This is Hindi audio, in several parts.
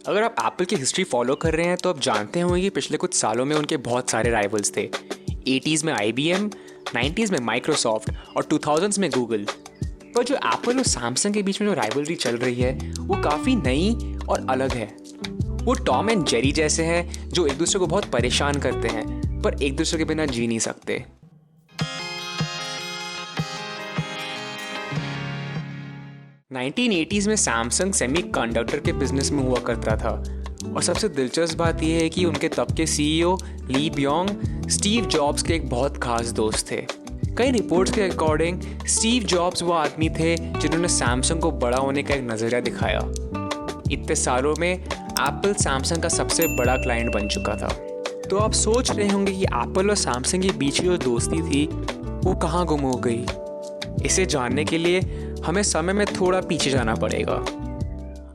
अगर आप एप्पल की हिस्ट्री फॉलो कर रहे हैं तो आप जानते होंगे कि पिछले कुछ सालों में उनके बहुत सारे राइवल्स थे। 80s में IBM, 90s में माइक्रोसॉफ्ट और 2000s में गूगल। पर जो एप्पल और सैमसंग के बीच में जो राइवलरी चल रही है वो काफ़ी नई और अलग है। वो टॉम एंड जेरी जैसे हैं जो एक दूसरे को बहुत परेशान करते हैं पर एक दूसरे के बिना जी नहीं सकते। नाइनटीन 1980s में सैमसंग सेमीकंडक्टर के बिजनेस में हुआ करता था और सबसे दिलचस्प बात यह है कि उनके तब के CEO ली ब्योंग स्टीव जॉब्स के एक बहुत खास दोस्त थे। कई रिपोर्ट्स के अकॉर्डिंग स्टीव जॉब्स वो आदमी थे जिन्होंने सैमसंग को बड़ा होने का एक नज़रिया दिखाया। इतने सालों में एप्पल सैमसंग का सबसे बड़ा क्लाइंट बन चुका था। तो आप सोच रहे होंगे कि एप्पल और सैमसंग के बीच की जो दोस्ती थी वो कहाँ गुम हो गई। इसे जानने के लिए हमें समय में थोड़ा पीछे जाना पड़ेगा।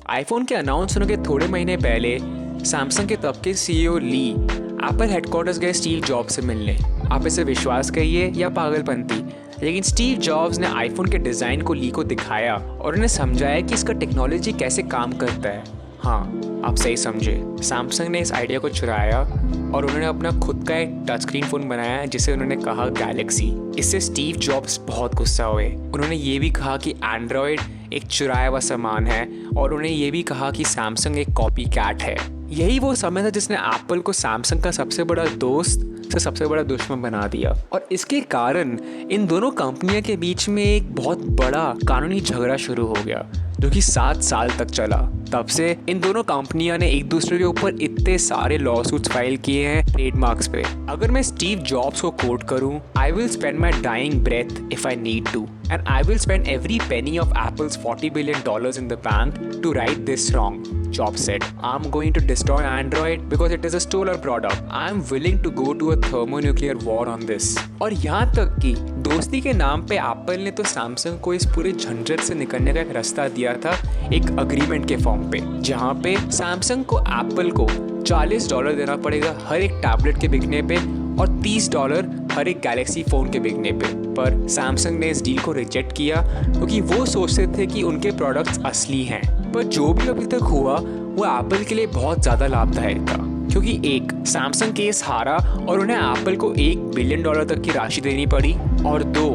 आईफोन के अनाउंस होने के थोड़े महीने पहले सैमसंग के तब के CEO ली एप्पल हेडक्वार्टर्स गए स्टीव जॉब्स से मिलने। आप इसे विश्वास कहिए या पागलपंती, लेकिन स्टीव जॉब्स ने आईफोन के डिज़ाइन को ली को दिखाया और उन्हें समझाया कि इसका टेक्नोलॉजी कैसे काम करता है। हाँ, आप सही समझे, सैमसंग ने इस आइडिया को चुराया और उन्होंने अपना खुद का एक टच स्क्रीन फ़ोन बनाया जिसे उन्होंने कहा गैलेक्सी। इससे स्टीव जॉब्स बहुत गुस्सा हुए। उन्होंने ये भी कहा कि एंड्रॉयड एक चुराया हुआ सामान है और उन्होंने ये भी कहा कि सैमसंग एक कॉपी कैट है। यही वो समय था जिसने एप्पल को सैमसंग का सबसे बड़ा दोस्त से सबसे बड़ा दुश्मन बना दिया और इसके कारण इन दोनों कंपनियों के बीच में एक बहुत बड़ा कानूनी झगड़ा शुरू हो गया जो कि 7 साल तक चला। तब से इन दोनों कंपनियों ने एक दूसरे के ऊपर इतने सारे लॉसूट्स फाइल किए हैं ट्रेडमार्क्स पे। अगर मैं स्टीव जॉब्स को कोट करूं, I will spend my dying breath if I need to and I will spend every penny of Apple's $40 billion in the bank to right this wrong. Jobs said, I'm going to destroy Android because it is a stolen product. I'm willing to go to a thermonuclear war on this. और यहाँ तक कि दोस्ती के नाम पे एप्पल ने तो सैमसंग को इस पूरे झंझट से निकलने का एक रास्ता दिया था एक अग्रीमेंट के फॉर्म पे, जहाँ पे सैमसंग को एप्पल को $40 देना पड़ेगा हर एक टैबलेट के बिकने पे और $30 हर एक गैलेक्सी फ़ोन के बिकने पे। पर सैमसंग ने इस डील को रिजेक्ट किया क्योंकि वो सोचते थे कि उनके प्रोडक्ट्स असली हैं। पर जो भी अभी तक हुआ वो एप्पल के लिए बहुत ज़्यादा लाभदायक था क्योंकि एक, सैमसंग केस हारा और उन्हें एप्पल को $1 बिलियन तक की राशि देनी पड़ी और 2,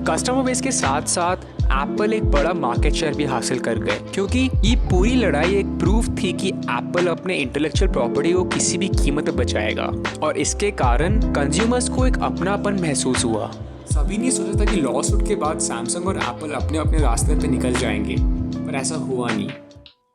कस्टमर बेस के साथ साथ एप्पल एक बड़ा मार्केट शेयर भी हासिल कर गए क्योंकि ये पूरी लड़ाई एक प्रूफ थी कि एप्पल अपने इंटेलेक्चुअल प्रॉपर्टी को किसी भी कीमत पे बचाएगा और इसके कारण कंज्यूमर्स को एक अपनापन महसूस हुआ। सभी ने सोचा था कि लॉ सूट के बाद सैमसंग और एप्पल अपने अपने रास्ते पे निकल जाएंगे, पर ऐसा हुआ नहीं।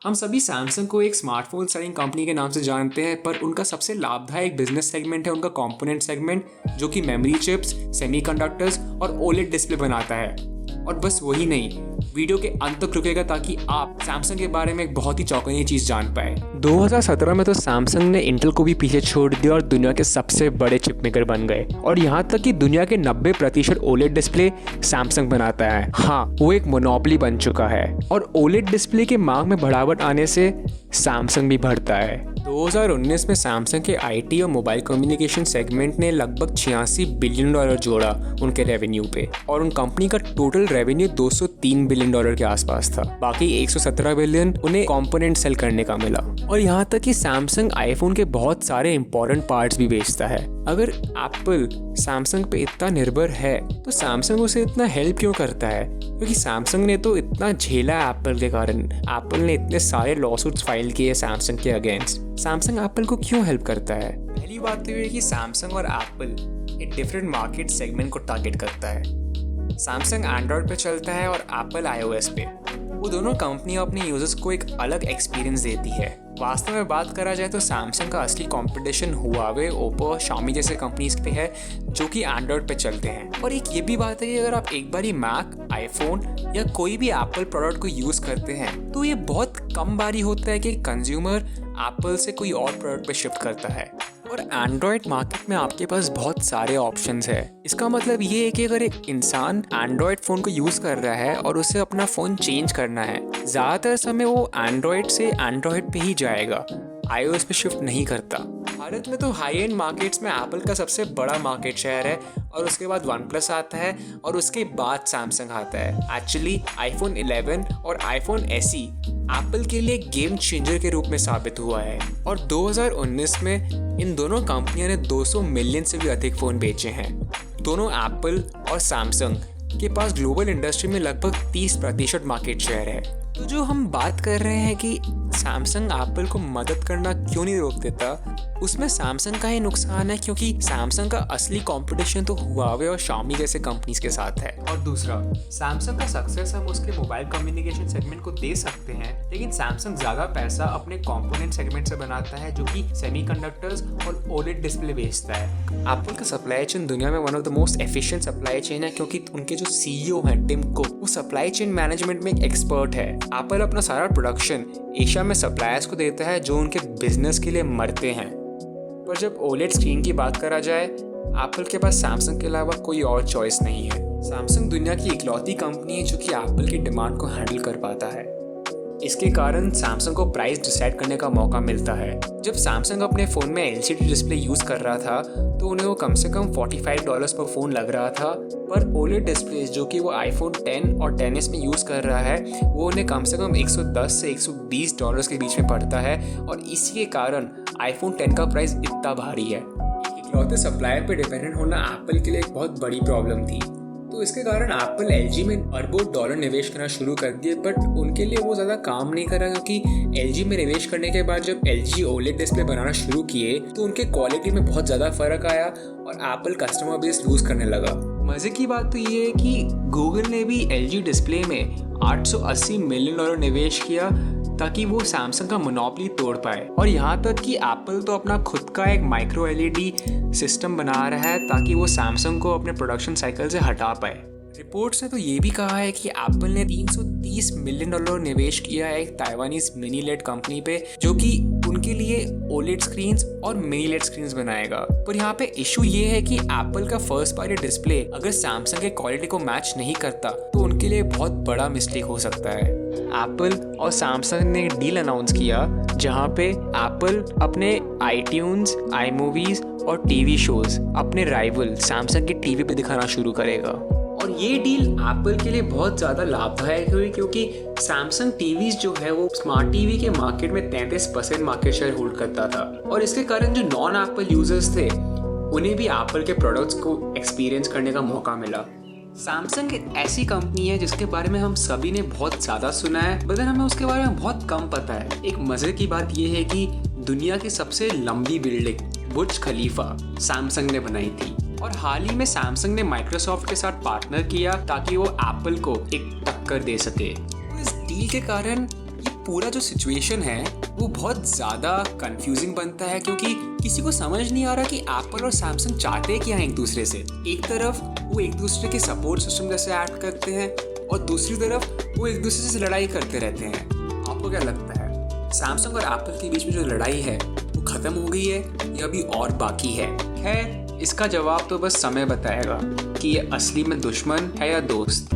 हम सभी सैमसंग को एक स्मार्टफोन सेलिंग कंपनी के नाम से जानते हैं, पर उनका सबसे लाभदायक बिजनेस सेगमेंट है उनका कंपोनेंट सेगमेंट, जो कि मेमोरी चिप्स, सेमीकंडक्टर्स और OLED डिस्प्ले बनाता है। और बस वही नहीं, वीडियो के अंत तक रुकेगा ताकि आप सैमसंग के बारे में एक बहुत ही चौंकाने चीज़ जान पाए। 2017 में तो सैमसंग ने इंटेल को भी पीछे छोड़ दिया और दुनिया के सबसे बड़े चिप मेकर बन गए और यहाँ तक कि दुनिया के 90% OLED डिस्प्ले सैमसंग बनाता है। हाँ, वो एक मोनोपोली बन चुका है और OLED डिस्प्ले के मांग में बढ़ावट आने से सैमसंग भी बढ़ता है। 2019 में सैमसंग के IT और मोबाइल कम्युनिकेशन सेगमेंट ने लगभग $86 बिलियन जोड़ा उनके रेवेन्यू पे और उन कंपनी का टोटल रेवेन्यू $203 बिलियन के आसपास था। बाकी 117 बिलियन उन्हें कंपोनेंट सेल करने का मिला। और यहाँ तक कि सैमसंग आईफोन के बहुत सारे इंपॉर्टेंट पार्ट्स भी बेचता है। अगर एप्पल सैमसंग पे इतना निर्भर है तो सैमसंग उसे इतना हेल्प क्यों करता है? क्योंकि सैमसंग ने तो इतना झेला एप्पल के कारण, एप्पल ने इतने सारे लॉसूट्स फाइल किए सैमसंग के अगेंस्ट। सैमसंग एप्पल को क्यों हेल्प करता है? पहली बात तो ये है कि सैमसंग और एप्पल एक डिफरेंट मार्केट सेगमेंट को टारगेट करता है। सैमसंग एंड्रॉयड पे चलता है और एप्पल iOS पे। वो दोनों कंपनियां अपने यूजर्स को एक अलग एक्सपीरियंस देती है। वास्तव में बात करा जाए तो सैमसंग का असली कंपटीशन हुआवे, ओप्पो, शामी जैसे कंपनीज पे है जो कि एंड्रॉयड पे चलते हैं। और एक ये भी बात है कि अगर आप एक बार ही मैक, आईफोन या कोई भी एप्पल प्रोडक्ट को यूज़ करते हैं तो ये बहुत कम बारी होता है कि कंज्यूमर एप्पल से कोई और प्रोडक्ट पे शिफ्ट करता है। और एंड्रॉयड मार्केट में आपके पास बहुत सारे ऑप्शंस है। इसका मतलब ये है कि अगर एक इंसान एंड्रॉयड फ़ोन को यूज़ कर रहा है और उसे अपना फ़ोन चेंज करना है, ज़्यादातर समय वो एंड्रॉयड से एंड्रॉयड पे ही जाएगा, iOS पे शिफ्ट नहीं करता। भारत में तो हाई एंड मार्केट्स में एप्पल का सबसे बड़ा मार्केट शेयर है और उसके बाद वन प्लस आता है और उसके बाद सैमसंग आता है। एक्चुअली आईफोन 11 और आईफोन SE एप्पल के लिए गेम चेंजर के रूप में साबित हुआ है और 2019 में इन दोनों कंपनियों ने 200 मिलियन से भी अधिक फ़ोन बेचे हैं। दोनों एप्पल और सैमसंग के पास ग्लोबल इंडस्ट्री में लगभग 30% मार्केट शेयर है। तो जो हम बात कर रहे हैं कि सैमसंग एप्पल को मदद करना क्यों नहीं रोक देता, उसमें सैमसंग का ही नुकसान है क्योंकि सैमसंग का असली कंपटीशन तो हुआवे और शाओमी जैसे कंपनीज के साथ है। और दूसरा, सैमसंग का सक्सेस हम उसके मोबाइल कम्युनिकेशन सेगमेंट को दे सकते हैं, लेकिन सैमसंग ज़्यादा पैसा अपने कंपोनेंट सेगमेंट से बनाता है जो कि सेमीकंडक्टर्स और ओलेड डिस्प्ले बेचता है। एप्पल का सप्लाई चेन दुनिया में one of the most efficient supply chain है क्योंकि उनके जो CEO हैं टिम कुक, वो सप्लाई चेन मैनेजमेंट में एक एक्सपर्ट है। एप्पल अपना सारा प्रोडक्शन एशिया में सप्लायर्स को देता है जो उनके बिजनेस के लिए मरते हैं। पर जब ओलेड स्क्रीन की बात करा जाए, एप्पल के पास सैमसंग के अलावा कोई और चॉइस नहीं है। सैमसंग दुनिया की इकलौती कंपनी है जो कि एप्पल की डिमांड को हैंडल कर पाता है। इसके कारण सैमसंग को प्राइस डिसाइड करने का मौका मिलता है। जब सैमसंग अपने फ़ोन में LCD डिस्प्ले यूज़ कर रहा था तो उन्हें वो कम से कम $45 पर फ़ोन लग रहा था, पर OLED डिस्प्लेज जो कि वो आईफोन 10 और XS में यूज़ कर रहा है वो उन्हें कम से कम $110 से $120 के बीच में पड़ता है और इसी के कारण आईफोन 10 का प्राइस इतना भारी है। इकलौते सप्लायर पर डिपेंडेंट होना एप्पल के लिए एक बहुत बड़ी प्रॉब्लम थी, तो इसके कारण एप्पल LG में अरबों डॉलर निवेश करना शुरू कर दिए, बट उनके लिए वो ज़्यादा काम नहीं करा क्योंकि LG में निवेश करने के बाद जब LG OLED डिस्प्ले बनाना शुरू किए तो उनके क्वालिटी में बहुत ज़्यादा फर्क आया और एप्पल कस्टमर बेस लूज करने लगा। मज़े की बात तो ये है कि गूगल ने भी LG डिस्प्ले में $880 मिलियन निवेश किया ताकि वो सैमसंग का मोनोपोली तोड़ पाए, और यहाँ तक कि एप्पल तो अपना खुद का एक माइक्रो LED सिस्टम बना रहा है ताकि वो सैमसंग को अपने प्रोडक्शन साइकिल से हटा पाए। रिपोर्ट्स ने तो ये भी कहा है कि एप्पल ने $330 मिलियन निवेश किया है एक ताइवानीज मिनी लेड कंपनी पे जो कि उनके लिए OLED स्क्रीन्स और मिनी लेड स्क्रीन्स बनाएगा। पर यहाँ पे इशू ये है कि एप्पल का फर्स्ट पार्टी डिस्प्ले अगर सैमसंग के क्वालिटी को मैच नहीं करता तो उनके लिए बहुत बड़ा मिस्टेक हो सकता है। एप्पल और सैमसंग ने एक डील अनाउंस किया जहाँ पे एप्पल अपने iTunes, iMovies और टीवी शोज अपने राइवल सैमसंग की टीवी पे दिखाना शुरू करेगा। और ये डील एप्पल के लिए बहुत ज़्यादा लाभदायक हुई क्योंकि सैमसंग टीवीज जो है वो स्मार्ट टीवी के मार्केट में 33% मार्केट शेयर होल्ड करता था, और इसके कारण जो नॉन एप्पल यूजर्स थे उन्हें भी एप्पल के प्रोडक्ट्स को एक्सपीरियंस करने का मौका मिला। सैमसंग एक ऐसी कंपनी है जिसके बारे में हम सभी ने बहुत ज़्यादा सुना है, मगर हमें उसके बारे में बहुत कम पता है। एक मज़े की बात यह है कि दुनिया की सबसे लंबी बिल्डिंग बुर्ज खलीफा सैमसंग ने बनाई थी, और हाल ही में सैमसंग ने माइक्रोसॉफ्ट के साथ पार्टनर किया ताकि वो एप्पल को एक टक्कर दे सके। तो इस डील के कारण ये पूरा जो सिचुएशन है वो बहुत ज़्यादा कंफ्यूजिंग बनता है क्योंकि किसी को समझ नहीं आ रहा कि एप्पल और सैमसंग चाहते क्या हैं एक दूसरे से। एक तरफ वो एक दूसरे के सपोर्ट सिस्टम जैसे एक्ट करते हैं और दूसरी तरफ वो एक दूसरे से लड़ाई करते रहते हैं। आपको क्या लगता है, सैमसंग और एप्पल के बीच में जो लड़ाई है वो ख़त्म हो गई है या अभी और बाकी है? खैर, इसका जवाब तो बस समय बताएगा कि ये असली में दुश्मन है या दोस्त।